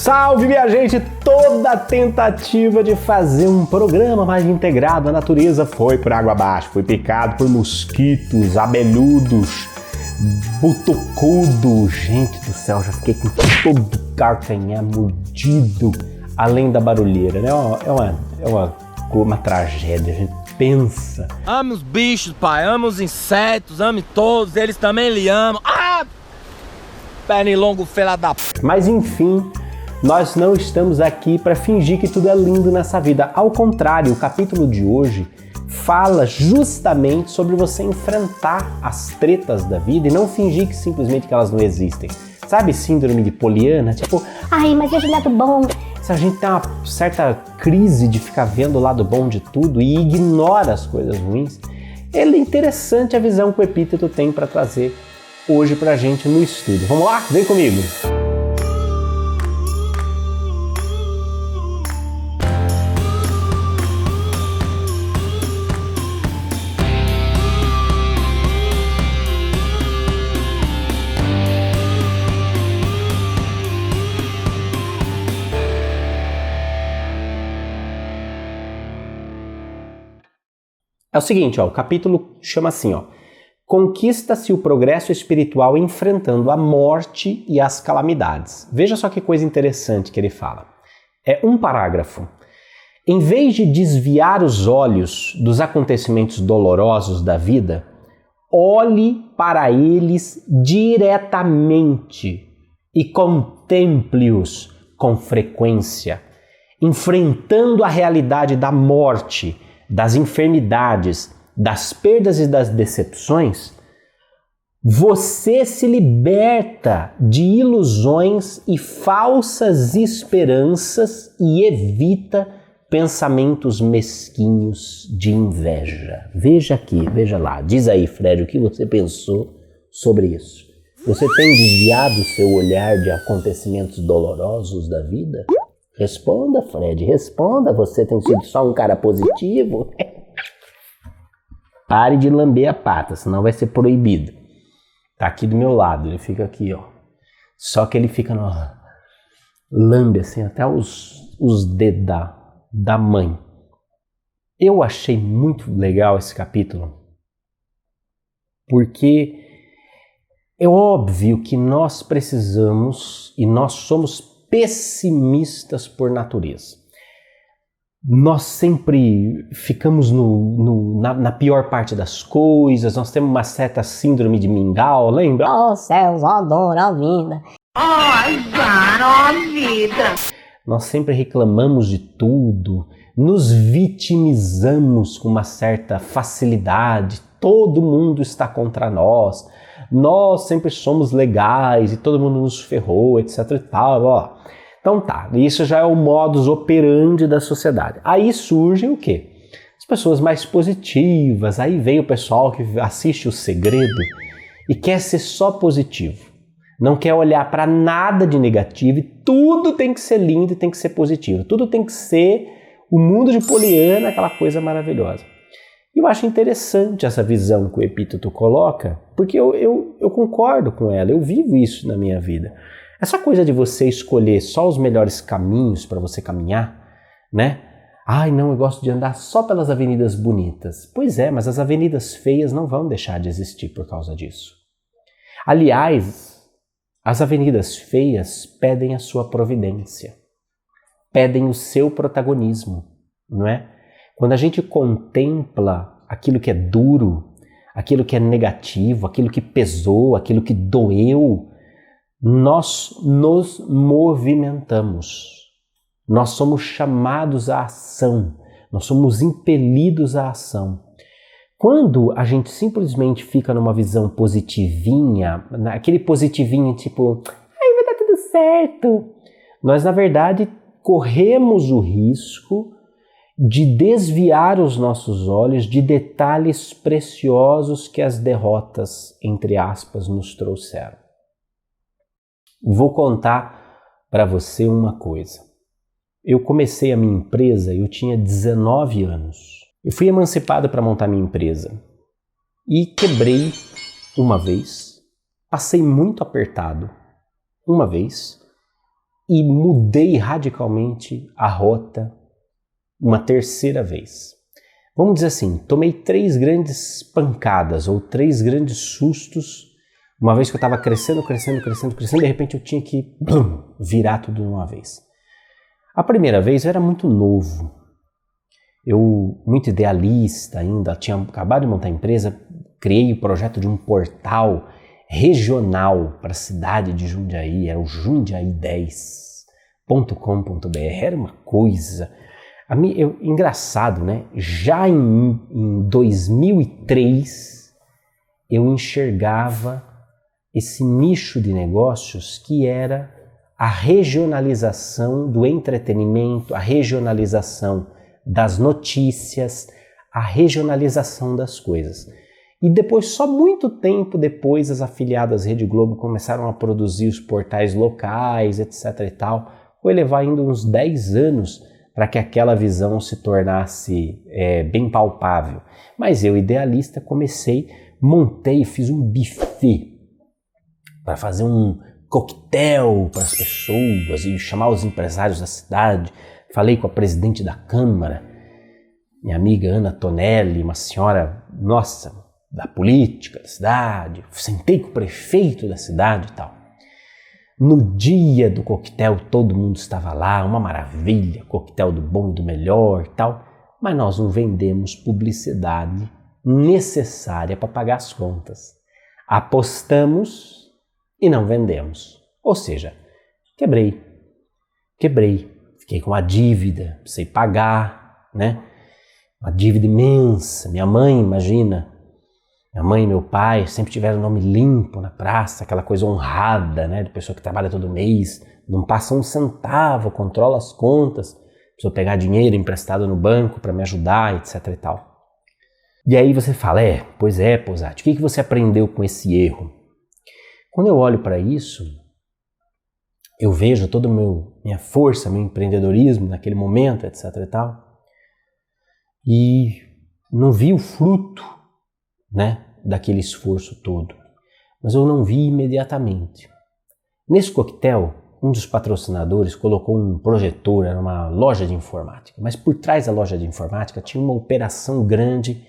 Salve, minha gente! Toda tentativa de fazer um programa mais integrado à natureza foi por água abaixo. Fui picado por mosquitos, abelhudos, butucudo. Gente do céu, já fiquei com todo o calcanhar mordido, além da barulheira, né? É uma tragédia, a gente pensa. Ame os bichos, pai, ame os insetos, ame todos, eles também lhe amam. Ah! Pernilongo, fela da p... Mas enfim, nós não estamos aqui para fingir que tudo é lindo nessa vida. Ao contrário, o capítulo de hoje fala justamente sobre você enfrentar as tretas da vida e não fingir que simplesmente que elas não existem. Sabe, síndrome de Poliana? Tipo, ai, mas veja o lado bom. Se a gente tem uma certa crise de ficar vendo o lado bom de tudo e ignora as coisas ruins, é interessante a visão que o Epíteto tem para trazer hoje pra gente no estudo. Vamos lá? Vem comigo! É o seguinte, ó, o capítulo chama assim, ó, conquista-se o progresso espiritual enfrentando a morte e as calamidades. Veja só que coisa interessante que ele fala. É um parágrafo. Em vez de desviar os olhos dos acontecimentos dolorosos da vida, olhe para eles diretamente e contemple-os com frequência, enfrentando a realidade da morte, das enfermidades, das perdas e das decepções, você se liberta de ilusões e falsas esperanças e evita pensamentos mesquinhos de inveja. Veja aqui, veja lá. Diz aí, Fred, o que você pensou sobre isso? Você tem desviado o seu olhar de acontecimentos dolorosos da vida? Responda, Fred, responda. Você tem sido só um cara positivo? Pare de lamber a pata, senão vai ser proibido. Tá aqui do meu lado, ele fica aqui, ó. Só que ele fica no... lambe assim até os dedos da mãe. Eu achei muito legal esse capítulo, porque é óbvio que nós precisamos e nós somos pessimistas por natureza. Nós sempre ficamos na pior parte das coisas, nós temos uma certa síndrome de mingau, lembra? Oh céus, adoro a vida. Ai, cara, a vida. Nós sempre reclamamos de tudo, nos vitimizamos com uma certa facilidade, todo mundo está contra nós, nós sempre somos legais e todo mundo nos ferrou, etc e tal, ó. Então tá, isso já é o modus operandi da sociedade. Aí surge o quê? As pessoas mais positivas, aí vem o pessoal que assiste O Segredo e quer ser só positivo. Não quer olhar para nada de negativo e tudo tem que ser lindo e tem que ser positivo. Tudo tem que ser o mundo de Poliana, aquela coisa maravilhosa. E eu acho interessante essa visão que o Epíteto coloca, porque eu concordo com ela, eu vivo isso na minha vida. Essa coisa de você escolher só os melhores caminhos para você caminhar, né? Ai, não, eu gosto de andar só pelas avenidas bonitas. Pois é, mas as avenidas feias não vão deixar de existir por causa disso. Aliás, as avenidas feias pedem a sua providência, pedem o seu protagonismo, não é? Quando a gente contempla aquilo que é duro, aquilo que é negativo, aquilo que pesou, aquilo que doeu, nós nos movimentamos, nós somos chamados à ação, nós somos impelidos à ação. Quando a gente simplesmente fica numa visão positivinha, aquele positivinho tipo, ai, vai dar tudo certo, nós na verdade corremos o risco de desviar os nossos olhos de detalhes preciosos que as derrotas, entre aspas, nos trouxeram. Vou contar para você uma coisa. Eu comecei a minha empresa, eu tinha 19 anos. Eu fui emancipado para montar minha empresa e quebrei uma vez, passei muito apertado uma vez e mudei radicalmente a rota uma terceira vez. Vamos dizer assim, tomei 3 grandes pancadas ou 3 grandes sustos, uma vez que eu estava crescendo, de repente eu tinha que virar tudo de uma vez. A primeira vez eu era muito novo, muito idealista ainda, tinha acabado de montar a empresa, criei o projeto de um portal regional para a cidade de Jundiaí, era o jundiaí10.com.br, era uma coisa... engraçado, né? Já em 2003 eu enxergava esse nicho de negócios que era a regionalização do entretenimento, a regionalização das notícias, a regionalização das coisas. E depois, só muito tempo depois, as afiliadas Rede Globo começaram a produzir os portais locais, etc. e tal. Foi levar ainda uns 10 anos para que aquela visão se tornasse bem palpável. Mas eu, idealista, montei, fiz um buffet para fazer um coquetel para as pessoas e chamar os empresários da cidade. Falei com a presidente da Câmara, minha amiga Ana Tonelli, uma senhora, nossa, da política da cidade. Sentei com o prefeito da cidade e tal. No dia do coquetel, todo mundo estava lá, uma maravilha, coquetel do bom e do melhor e tal, mas nós não vendemos publicidade necessária para pagar as contas. Apostamos e não vendemos. Ou seja, quebrei. Fiquei com uma dívida, precisei pagar, né? Uma dívida imensa. Minha mãe, imagina, minha mãe e meu pai sempre tiveram o nome limpo na praça, aquela coisa honrada, né, de pessoa que trabalha todo mês, não passa um centavo, controla as contas, precisa pegar dinheiro emprestado no banco para me ajudar, etc e tal. E aí você fala, pois é, Posati, o que você aprendeu com esse erro? Quando eu olho para isso, eu vejo toda minha força, meu empreendedorismo naquele momento, etc e tal, e não vi o fruto, né, daquele esforço todo. Mas eu não vi imediatamente. Nesse coquetel, um dos patrocinadores colocou um projetor, era uma loja de informática, mas por trás da loja de informática tinha uma operação grande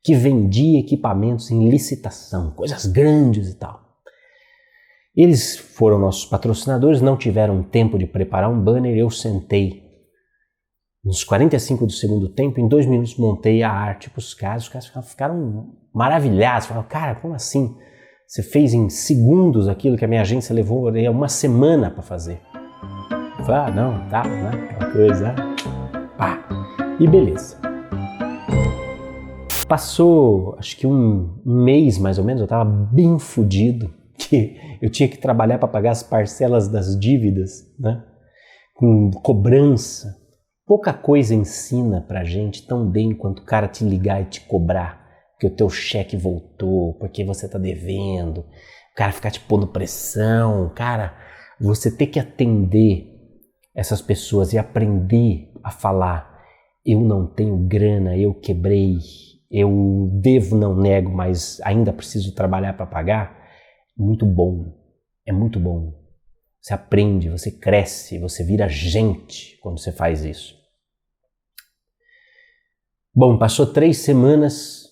que vendia equipamentos em licitação, coisas grandes e tal. Eles foram nossos patrocinadores, não tiveram tempo de preparar um banner, eu sentei nos 45 do segundo tempo, em 2 minutos montei a arte para os caras ficaram maravilhados, falaram, cara, como assim? Você fez em segundos aquilo que a minha agência levou uma semana para fazer. Eu falei, não, tá, né? Aquela coisa, pá, e beleza. Passou, acho que um mês mais ou menos, eu estava bem fodido, que eu tinha que trabalhar para pagar as parcelas das dívidas, né? Com cobrança. Pouca coisa ensina pra gente tão bem quanto o cara te ligar e te cobrar que o teu cheque voltou, porque você tá devendo, o cara ficar te pondo pressão, cara, você ter que atender essas pessoas e aprender a falar, eu não tenho grana, eu quebrei, eu devo, não nego, mas ainda preciso trabalhar para pagar, muito bom, é muito bom. Você aprende, você cresce, você vira gente quando você faz isso. Bom, passou 3 semanas,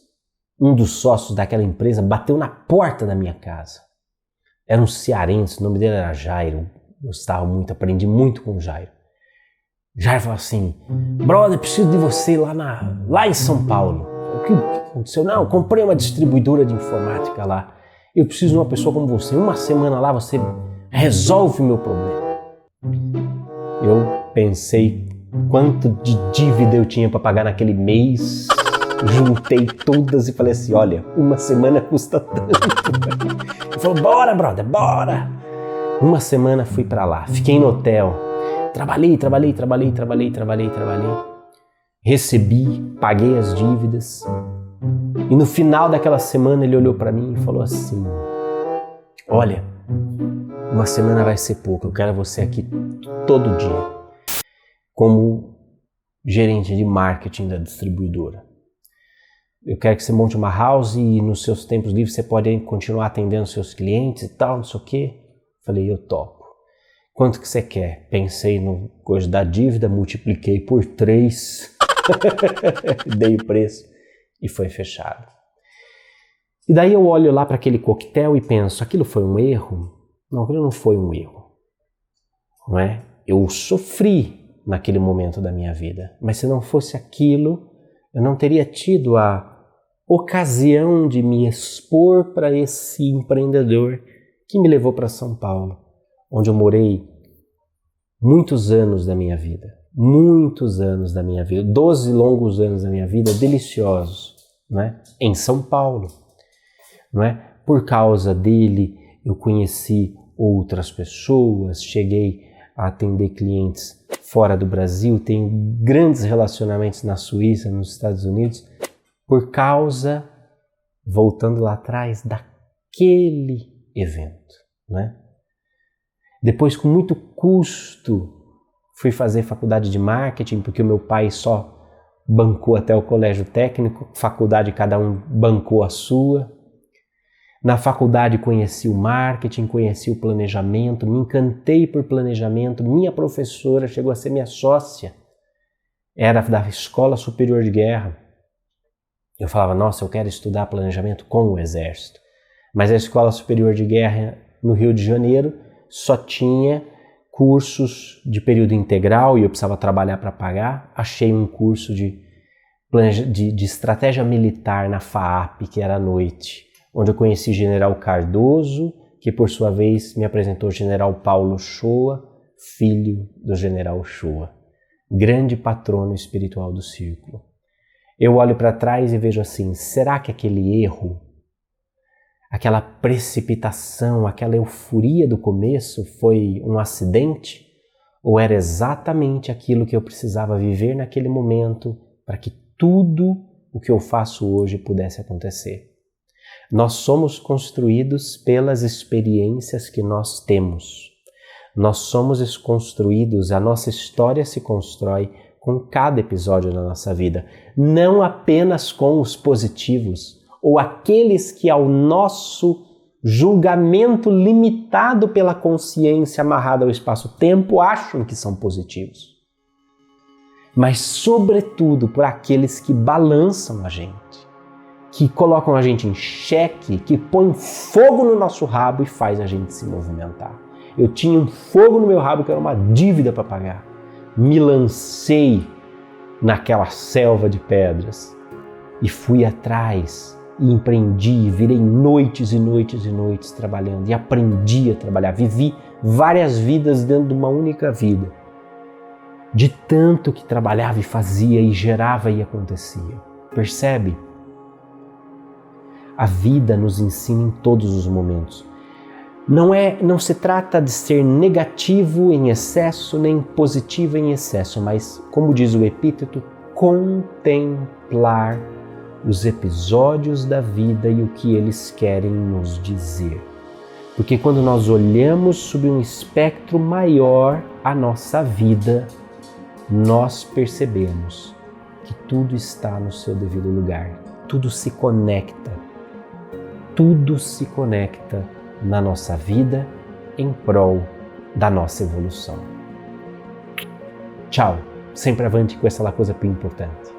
um dos sócios daquela empresa bateu na porta da minha casa. Era um cearense, o nome dele era Jairo, gostava muito, aprendi muito com o Jairo. Jairo falou assim, brother, preciso de você lá em São Paulo. O que aconteceu? Não, comprei uma distribuidora de informática lá. Eu preciso de uma pessoa como você. Uma semana lá você resolve o meu problema. Eu pensei quanto de dívida eu tinha para pagar naquele mês, juntei todas e falei assim, olha, uma semana custa tanto. Ele falou, bora, brother, bora. Uma semana fui para lá, fiquei no hotel, trabalhei. Recebi, paguei as dívidas. E no final daquela semana ele olhou para mim e falou assim, olha, uma semana vai ser pouco, eu quero você aqui todo dia, como gerente de marketing da distribuidora. Eu quero que você monte uma house e nos seus tempos livres você pode continuar atendendo seus clientes e tal, não sei o quê. Falei, eu topo. Quanto que você quer? Pensei no coisa da dívida, multipliquei por 3, dei o preço e foi fechado. E daí eu olho lá para aquele coquetel e penso, aquilo foi um erro? Não, aquilo não foi um erro. Não é? Eu sofri naquele momento da minha vida, mas se não fosse aquilo, eu não teria tido a ocasião de me expor para esse empreendedor que me levou para São Paulo, onde eu morei muitos anos da minha vida, 12 longos anos da minha vida, deliciosos, não é? Em São Paulo, não é? Por causa dele, eu conheci outras pessoas, cheguei a atender clientes fora do Brasil, tenho grandes relacionamentos na Suíça, nos Estados Unidos, por causa, voltando lá atrás, daquele evento, né? Depois, com muito custo, fui fazer faculdade de marketing, porque o meu pai só bancou até o colégio técnico, faculdade cada um bancou a sua. Na faculdade conheci o marketing, conheci o planejamento, me encantei por planejamento, minha professora chegou a ser minha sócia, era da Escola Superior de Guerra. Eu falava, nossa, eu quero estudar planejamento com o Exército. Mas a Escola Superior de Guerra no Rio de Janeiro só tinha cursos de período integral e eu precisava trabalhar para pagar. Achei um curso de estratégia militar na FAAP, que era à noite, onde eu conheci General Cardoso, que por sua vez me apresentou General Paulo Shoa, filho do General Shoa, grande patrono espiritual do círculo. Eu olho para trás e vejo assim, será que aquele erro, aquela precipitação, aquela euforia do começo foi um acidente? Ou era exatamente aquilo que eu precisava viver naquele momento para que tudo o que eu faço hoje pudesse acontecer? Nós somos construídos pelas experiências que nós temos. Nós somos construídos, a nossa história se constrói com cada episódio da nossa vida, não apenas com os positivos, ou aqueles que ao nosso julgamento limitado pela consciência amarrada ao espaço-tempo acham que são positivos. Mas, sobretudo, por aqueles que balançam a gente, que colocam a gente em xeque, que põem fogo no nosso rabo e faz a gente se movimentar. Eu tinha um fogo no meu rabo que era uma dívida para pagar. Me lancei naquela selva de pedras e fui atrás e empreendi, virei noites e noites e noites trabalhando e aprendi a trabalhar. Vivi várias vidas dentro de uma única vida. De tanto que trabalhava e fazia e gerava e acontecia. Percebe? A vida nos ensina em todos os momentos. Não se trata de ser negativo em excesso, nem positivo em excesso, mas, como diz o epíteto, contemplar os episódios da vida e o que eles querem nos dizer. Porque quando nós olhamos sob um espectro maior a nossa vida, nós percebemos que tudo está no seu devido lugar, tudo se conecta na nossa vida em prol da nossa evolução. Tchau, sempre avante com essa coisa importante.